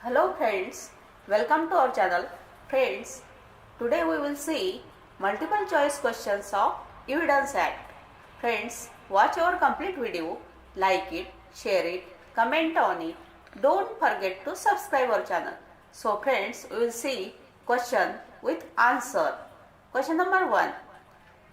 Hello friends, welcome to our channel. Friends, today we will see multiple choice questions of Evidence Act. Friends, watch our complete video, like it, share it, comment on it. Don't forget to subscribe our channel. So friends, we will see question with answer. Question number 1.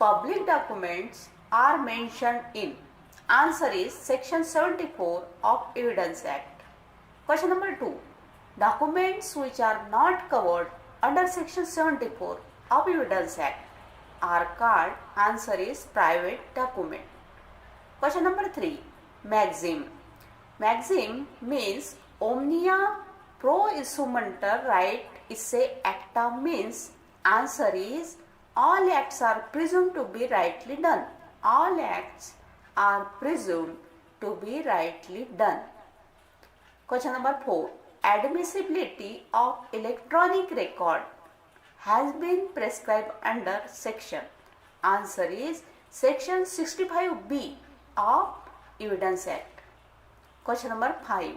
Public documents are mentioned in. Answer is section 74 of Evidence Act. Question number 2. Documents which are not covered under section 74 of Evidence Act are called. Answer is private document. Question number 3. Maxim. Maxim means omnia pro issuanter right esse acta means. Answer is all acts are presumed to be rightly done. All acts are presumed to be rightly done. Question number 4. Admissibility of electronic record has been prescribed under section. Answer is section 65B of Evidence Act. Question number 5.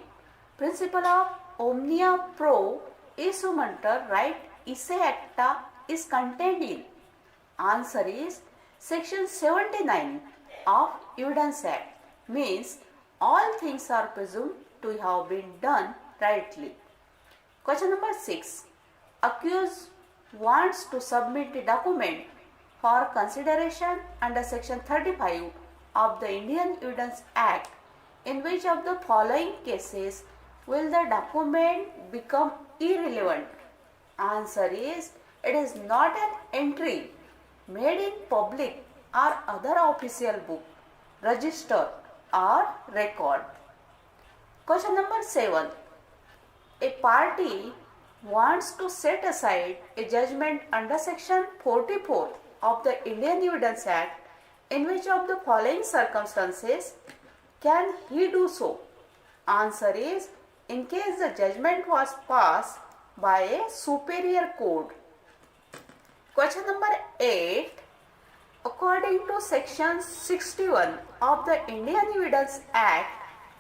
Principle of omnia pro issuanter right esse acta is contained in. Answer is section 79 of Evidence Act means all things are presumed to have been done rightly. Question number 6. Accused wants to submit the document for consideration under section 35 of the Indian Evidence Act. In which of the following cases will the document become irrelevant? Answer is it is not an entry made in public or other official book, register or record. Question number 7. A party wants to set aside a judgment under section 44 of the Indian Evidence Act. In which of the following circumstances can he do so? Answer is in case the judgment was passed by a superior court. Question number 8. According to section 61 of the Indian Evidence Act,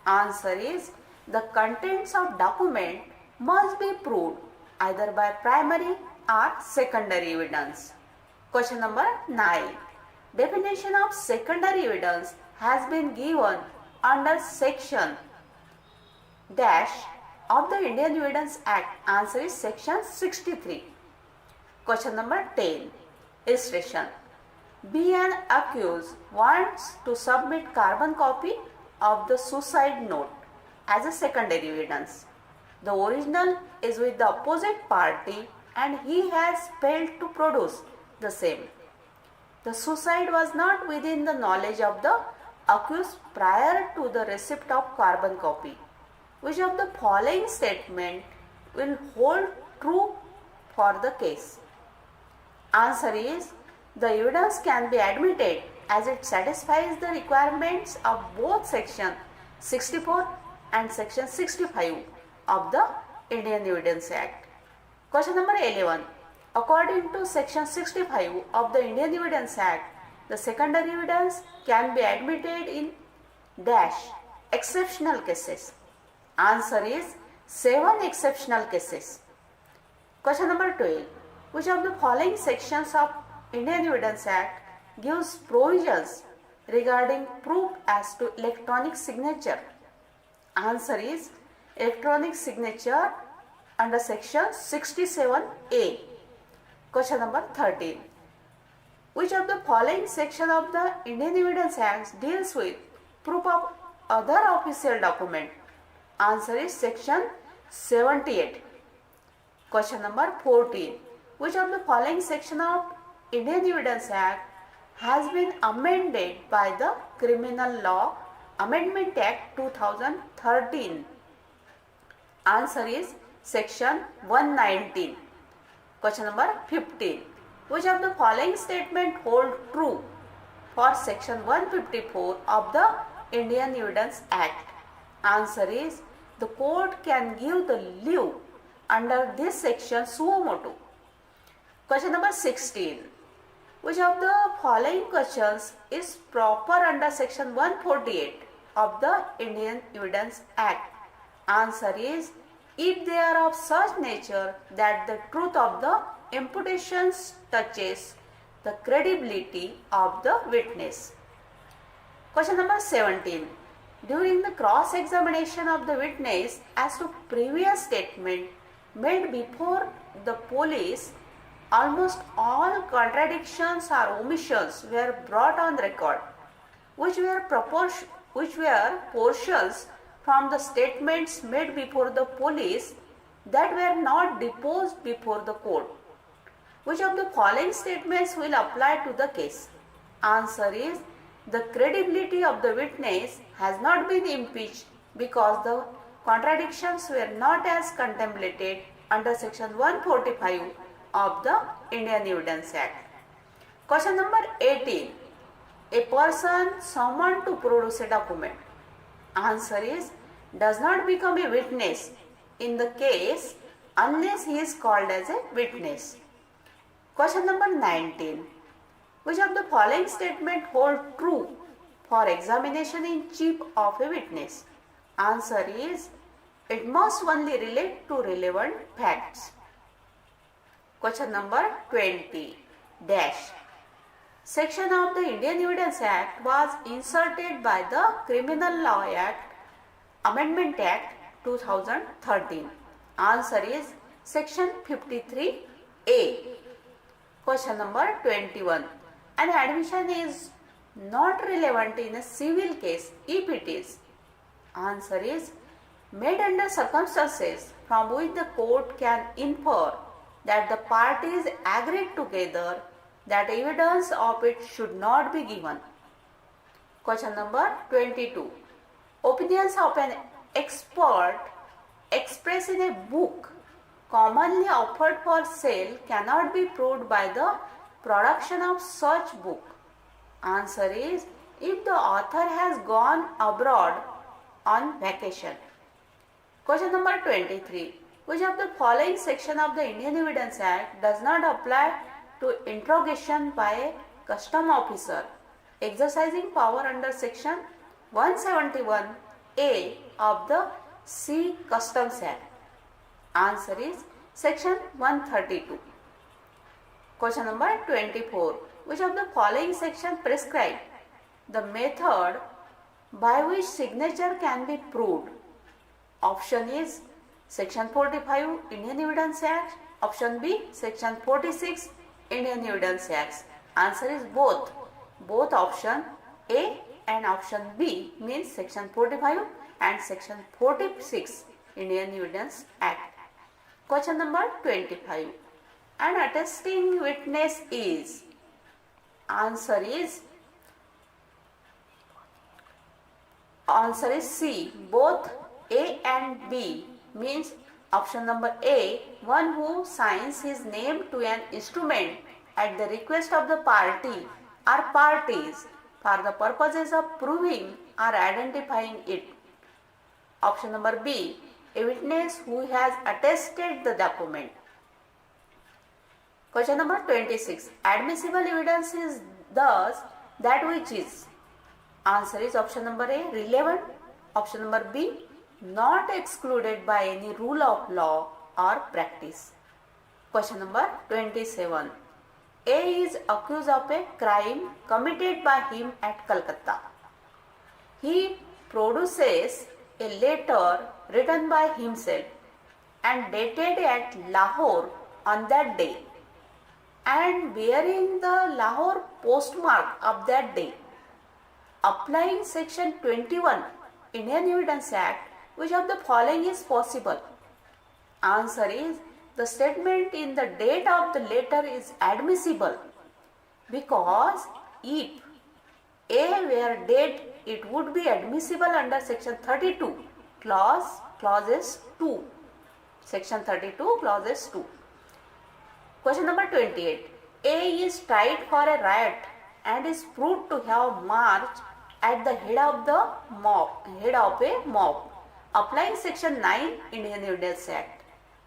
answer is the contents of document must be proved either by primary or secondary evidence. Question number 9. Definition of secondary evidence has been given under section dash of the Indian Evidence Act. Answer is section 63. Question number 10. Illustration. B, an accused wants to submit carbon copy of the suicide note as a secondary evidence. The original is with the opposite party and he has failed to produce the same. The suicide was not within the knowledge of the accused prior to the receipt of carbon copy. Which of the following statement will hold true for the case? Answer is the evidence can be admitted as it satisfies the requirements of both section 64 and section 65 of the Indian Evidence Act. Question number 11. According to section 65 of the Indian Evidence Act, the secondary evidence can be admitted in dash exceptional cases. Answer is 7 exceptional cases. Question number 12. Which of the following sections of Indian Evidence Act gives provisions regarding proof as to electronic signature? Answer is electronic signature under section 67A. Question number 13. Which of the following section of the Indian Evidence Act deals with proof of other official document? Answer is section 78. Question number 14. Which of the following section of Indian Evidence Act has been amended by the Criminal Law Amendment Act 2013? Answer is section 119. Question number 15. Which of the following statement hold true for section 154 of the Indian Evidence Act? Answer is the court can give the leave under this section suo motu. Question number 16. Which of the following questions is proper under section 148 of the Indian Evidence Act? Answer is if they are of such nature that the truth of the imputations touches the credibility of the witness. Question number 17. During the cross-examination of the witness as to previous statement made before the police, almost all contradictions or omissions were brought on record, which were portions from the statements made before the police that were not deposed before the court. Which of the following statements will apply to the case? Answer is, the credibility of the witness has not been impeached because the contradictions were not as contemplated under section 145 of the Indian Evidence Act. Question number 18. A person summoned to produce a document. Answer is, does not become a witness in the case unless he is called as a witness. Question number 19. Which of the following statement hold true for examination in chief of a witness? Answer is, it must only relate to relevant facts. Question number 20. Dash. Section of the Indian Evidence Act was inserted by the Criminal Law Act, Amendment Act 2013. Answer is section 53A. Question number 21. An admission is not relevant in a civil case if it is. Answer is made under circumstances from which the court can infer that the parties agreed together that evidence of it should not be given. Question number 22. Opinions of an expert expressed in a book commonly offered for sale cannot be proved by the production of such book. Answer is, if the author has gone abroad on vacation. Question number 23. Which of the following section of the Indian Evidence Act does not apply to interrogation by a custom officer exercising power under section 171A of the C Customs Act? Answer is section 132. Question number 24. Which of the following section prescribe the method by which signature can be proved? Option is section 45 Indian Evidence Act. Option B section 46 Indian Evidence Act. Answer is both. Both option A and option B means section 45 and section 46 Indian Evidence Act. Question number 25. An attesting witness is. Answer is C. Both A and B means option number A, one who signs his name to an instrument at the request of the party or parties for the purposes of proving or identifying it. Option number B, a witness who has attested the document. Question number 26. Admissible evidence is thus that which is. Answer is option number A, relevant. Option number B, not excluded by any rule of law or practice. Question number 27. A is accused of a crime committed by him at Calcutta. He produces a letter written by himself and dated at Lahore on that day and bearing the Lahore postmark of that day. Applying section 21 Indian Evidence Act, which of the following is possible? Answer is the statement in the date of the letter is admissible because if A were dead, it would be admissible under section 32 clauses 2. Section 32 clauses 2. Question number 28. A is tried for a riot and is proved to have marched at the head of a mob. Applying section 9 Indian Evidence Act.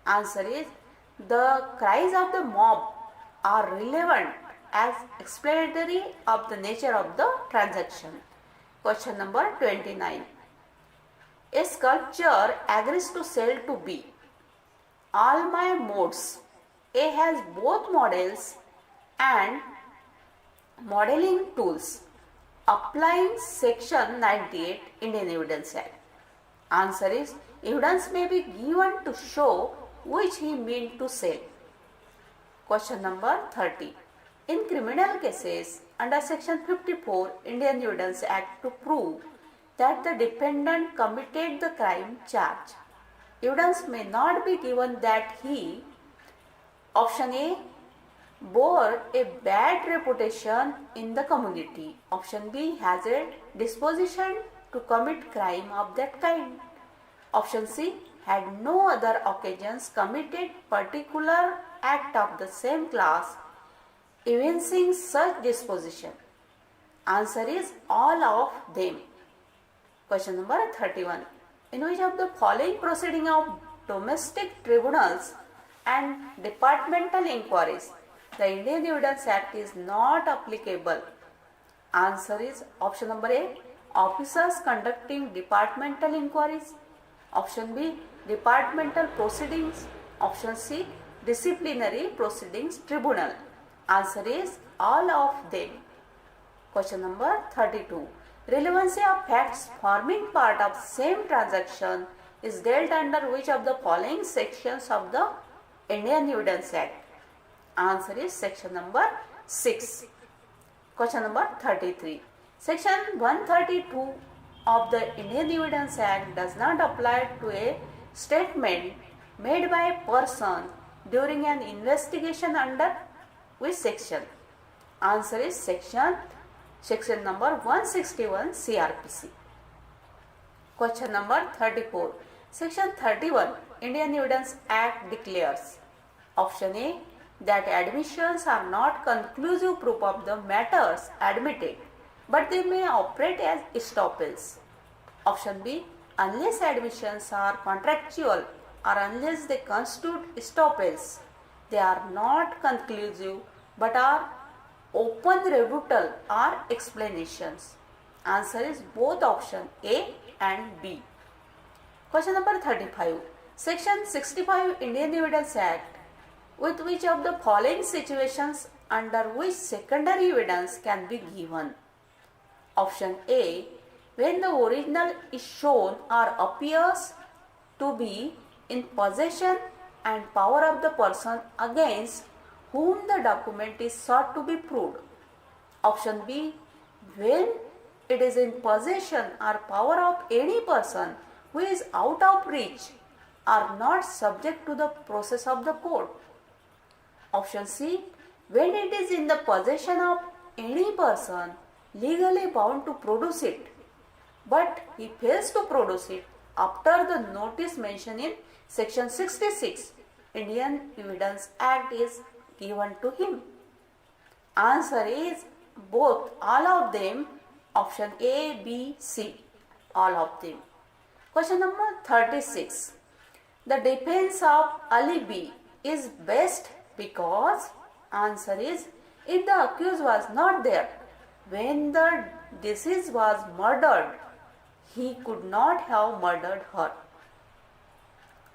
Answer is the cries of the mob are relevant as explanatory of the nature of the transaction. Question number 29. A sculptor agrees to sell to B all my modes. A has both models and modeling tools. Applying section 98 Indian Evidence Act. Answer is evidence may be given to show which he meant to say. Question number 30. In criminal cases under section 54 Indian Evidence Act to prove that the defendant committed the crime charged, evidence may not be given that he, option A, bore a bad reputation in the community. Option B, has a disposition to commit crime of that kind. Option C, had no other occasions committed particular act of the same class evincing such disposition. Answer is all of them. Question number 31. In which of the following proceeding of domestic tribunals and departmental inquiries the Indian Evidence Act is not applicable? Answer is option number A, officers conducting departmental inquiries. Option B, departmental proceedings. Option C, disciplinary proceedings tribunal. Answer is all of them. Question number 32. Relevancy of facts forming part of same transaction is dealt under which of the following sections of the Indian Evidence Act? Answer is section number 6. Question number 33. Section 132 of the Indian Evidence Act does not apply to a statement made by a person during an investigation under which section? Answer is section number 161 CRPC. Question number 34. Section 31 Indian Evidence Act declares, option A, that admissions are not conclusive proof of the matters admitted, but they may operate as estoppels. Option B, unless admissions are contractual or unless they constitute estoppels, they are not conclusive but are open rebuttal or explanations. Answer is both option A and B. Question number 35. Section 65 Indian Evidence Act, with which of the following situations under which secondary evidence can be given? Option A, when the original is shown or appears to be in possession and power of the person against whom the document is sought to be proved. Option B, when it is in possession or power of any person who is out of reach or not subject to the process of the court. Option C, when it is in the possession of any person legally bound to produce it, but he fails to produce it after the notice mentioned in section 66 Indian Evidence Act is given to him. Answer is both, all of them, option A, B, C, all of them. Question number 36. The defense of LL.B is best because, answer is, if the accused was not there when the deceased was murdered, he could not have murdered her.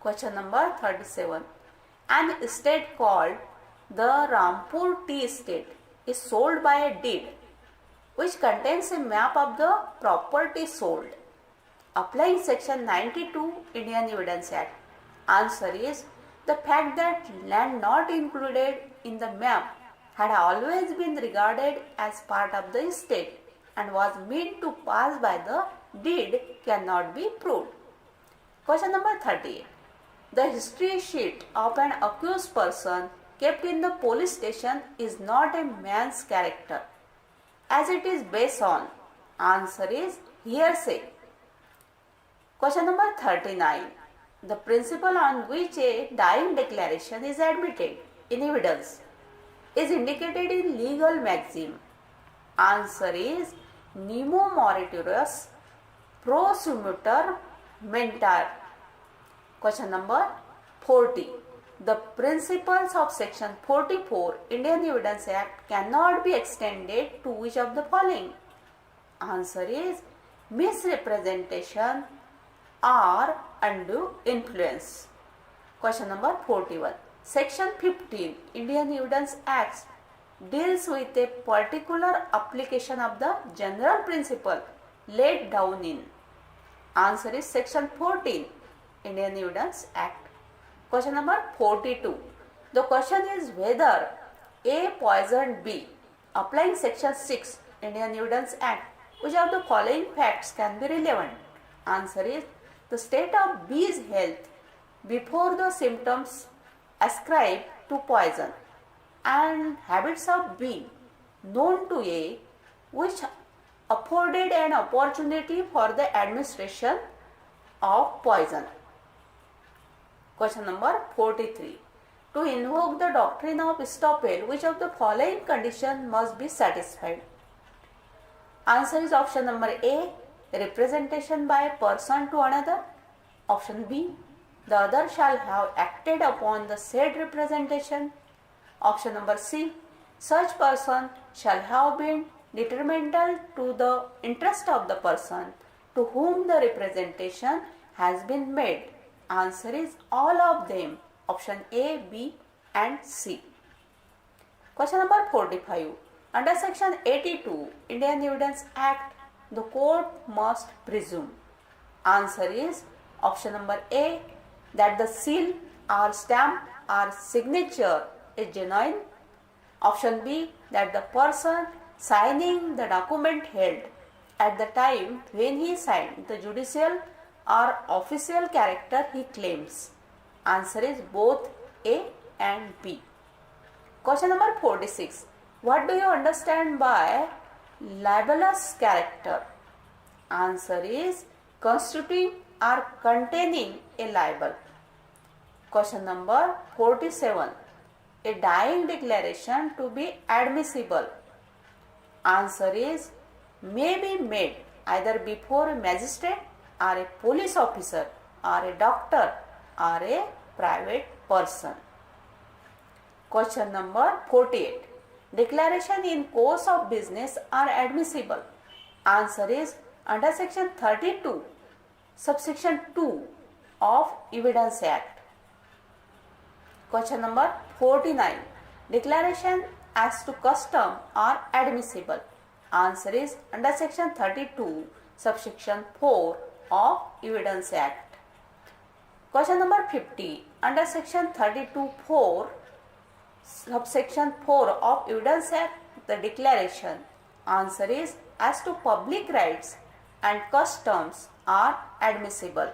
Question number 37. An estate called the Rampur Tea Estate is sold by a deed which contains a map of the property sold. Applying section 92 Indian Evidence Act. Answer is the fact that land not included in the map had always been regarded as part of the estate and was meant to pass by the deed cannot be proved. Question number 38. The history sheet of an accused person kept in the police station is not a man's character, as it is based on. Answer is hearsay. Question number 39. The principle on which a dying declaration is admitted in evidence is indicated in legal maxim. Answer is nemo moriturus prosumitur mentor. Question number 40. The principles of section 44 Indian Evidence Act cannot be extended to which of the following? Answer is misrepresentation or undue influence. Question number 41. Section 15 Indian Evidence Act deals with a particular application of the general principle laid down in. Answer is section 14 Indian Evidence Act. Question number 42. The question is whether A poisoned B. Applying section 6 Indian Evidence Act, which of the following facts can be relevant? Answer is the state of B's health before the symptoms ascribed to poison and habits of B known to A, which afforded an opportunity for the administration of poison. Question number 43. To invoke the doctrine of estoppel, which of the following conditions must be satisfied? Answer is option number A, representation by a person to another. Option B, the other shall have acted upon the said representation. Option number C, such person shall have been detrimental to the interest of the person to whom the representation has been made. Answer is all of them. Option A, B and C. Question number 45. Under section 82 Indian Evidence Act, the court must presume. Answer is option number A, that the seal or stamp or signature is genuine. Option B, that the person signing the document held at the time when he signed the judicial or official character he claims. Answer is both A and B. Question number 46. What do you understand by libelous character? Answer is constituting or containing a libel. Question number 47. A dying declaration to be admissible. Answer is may be made either before a magistrate or a police officer or a doctor or a private person. Question number 48. Declaration in course of business are admissible. Answer is under section 32 subsection 2 of Evidence Act. Question number 49. Declaration as to custom are admissible. Answer is under section 32 subsection 4 of Evidence Act. Question number 50. Under section 32(4) subsection 4 of Evidence Act, the declaration. Answer is as to public rights and customs are admissible.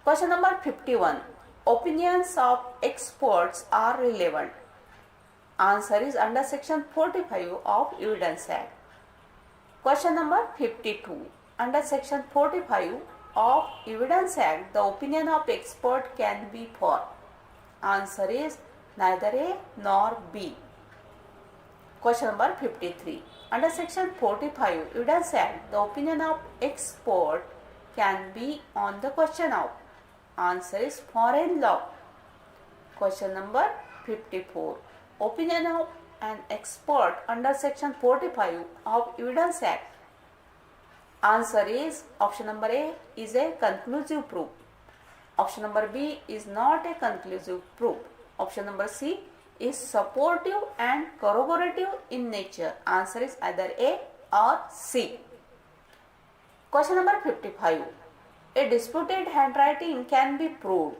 Question number 51. Opinions of experts are relevant. Answer is under section 45 of Evidence Act. Question number 52. Under section 45 of Evidence Act, the opinion of expert can be for. Answer is neither A nor B. Question number 53. Under section 45 Evidence Act, the opinion of expert can be on the question of. Answer is foreign law. Question number 54. Opinion of an expert under section 45 of Evidence Act. Answer is option number A is a conclusive proof. Option number B is not a conclusive proof. Option number C is supportive and corroborative in nature. Answer is either A or C. Question number 55. A disputed handwriting can be proved.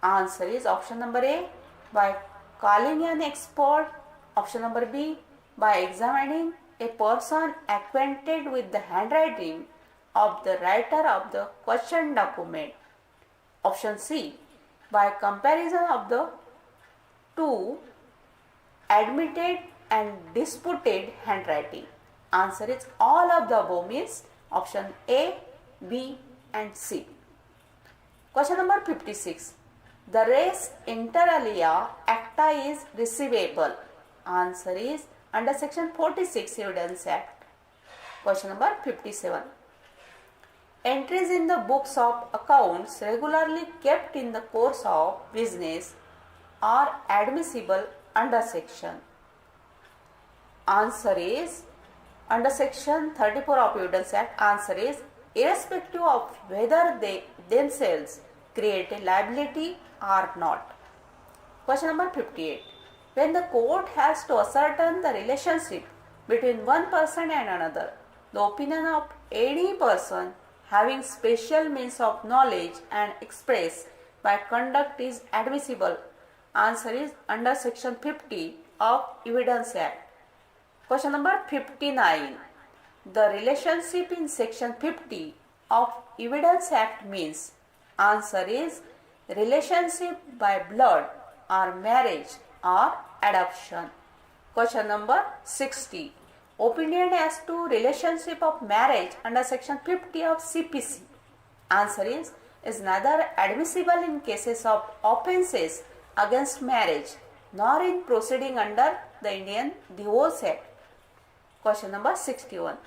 Answer is option number A by calling an expert. Option number B by examining a person acquainted with the handwriting of the writer of the questioned document. Option C by comparison of the two admitted and disputed handwriting. Answer is all of the above means option A, B and C. Question number 56. The res inter alia acta is receivable. Answer is under section 46 Evidence Act. Question number 57. Entries in the books of accounts regularly kept in the course of business are admissible under section. Answer is under section 34 of Evidence Act. Answer is irrespective of whether they themselves create a liability or not. Question number 58. When the court has to ascertain the relationship between one person and another, the opinion of any person having special means of knowledge and express by conduct is admissible. Answer is under section 50 of Evidence Act. Question number 59. The relationship in section 50 of Evidence Act means. Answer is relationship by blood or marriage or adoption. Question number 60. Opinion as to relationship of marriage under section 50 of CPC. Answer is neither admissible in cases of offences against marriage nor in proceeding under the Indian Divorce Act. Question number 61.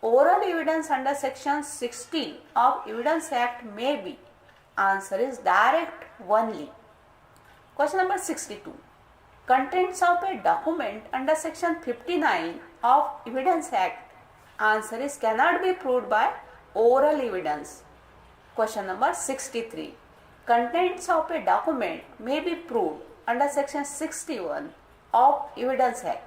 Oral evidence under section 60 of Evidence Act may be. Answer is direct only. Question number 62. Contents of a document under section 59 of Evidence Act. Answer is cannot be proved by oral evidence. Question number 63. Contents of a document may be proved under section 61 of Evidence Act.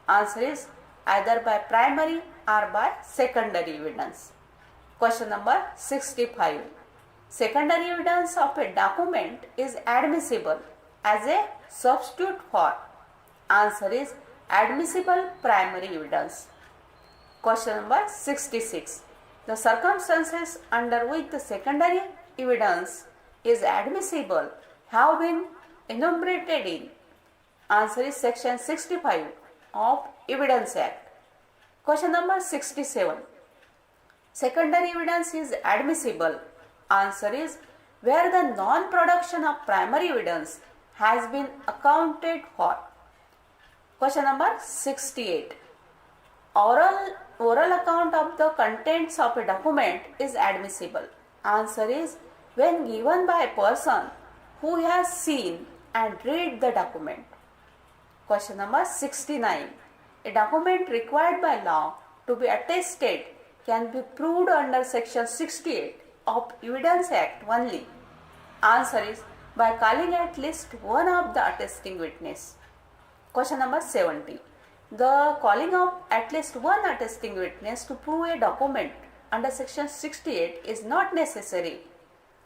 Answer is either by primary or by secondary evidence. Question number 65. Secondary evidence of a document is admissible as a substitute for. Answer is admissible primary evidence. Question number 66. The circumstances under which the secondary evidence is admissible have been enumerated in. Answer is section 65 of Evidence Act. Question number 67. Secondary evidence is admissible. Answer is where the non-production of primary evidence has been accounted for. Question number 68. Oral account of the contents of a document is admissible. Answer is when given by a person who has seen and read the document. Question number 69. A document required by law to be attested can be proved under section 68 of Evidence Act only. Answer is by calling at least one of the attesting witness. Question number 70. The calling of at least one attesting witness to prove a document under section 68 is not necessary.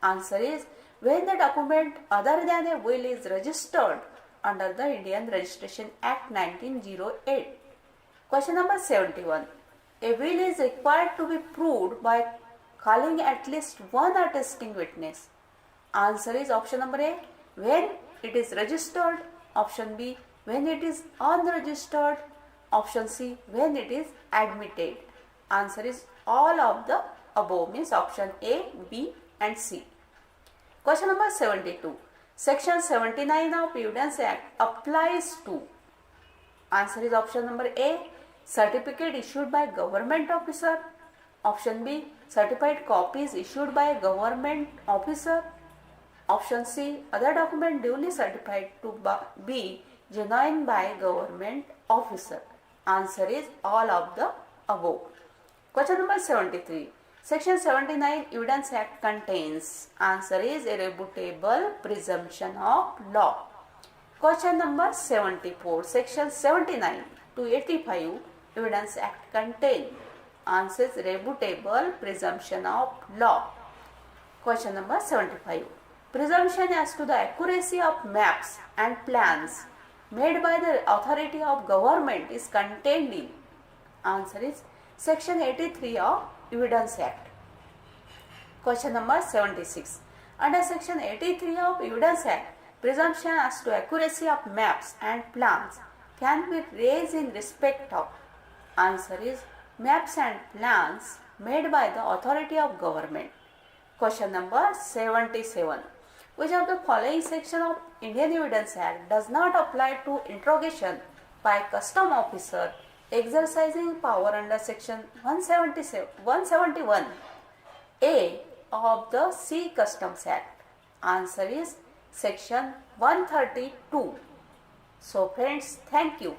Answer is when the document other than a will is registered under the Indian Registration Act 1908. Question number 71. A will is required to be proved by calling at least one attesting witness. Answer is option number A, when it is registered. Option B, when it is unregistered. Option C, when it is admitted. Answer is all of the above, means option A, B and C. Question number 72. Section 79 of Evidence Act applies to. Answer is option number A, certificate issued by government officer. Option B, certified copies issued by a government officer. Option C, other document duly certified to be genuine by government officer. Answer is all of the above. Question number 73. Section 79 Evidence Act contains. Answer is irrefutable presumption of law. Question number 74. Section 79 to 85 Evidence Act contain. Answer is irrefutable presumption of law. Question number 75. Presumption as to the accuracy of maps and plans made by the authority of government is contained in. Answer is section 83 of Evidence Act. Question number 76. Under section 83 of Evidence Act, presumption as to accuracy of maps and plans can be raised in respect of. Answer is maps and plans made by the authority of government. Question number 77. Which of the following section of Indian Evidence Act does not apply to interrogation by custom officer exercising power under section 171 A of the C Customs Act? Answer is section 132. So friends, thank you.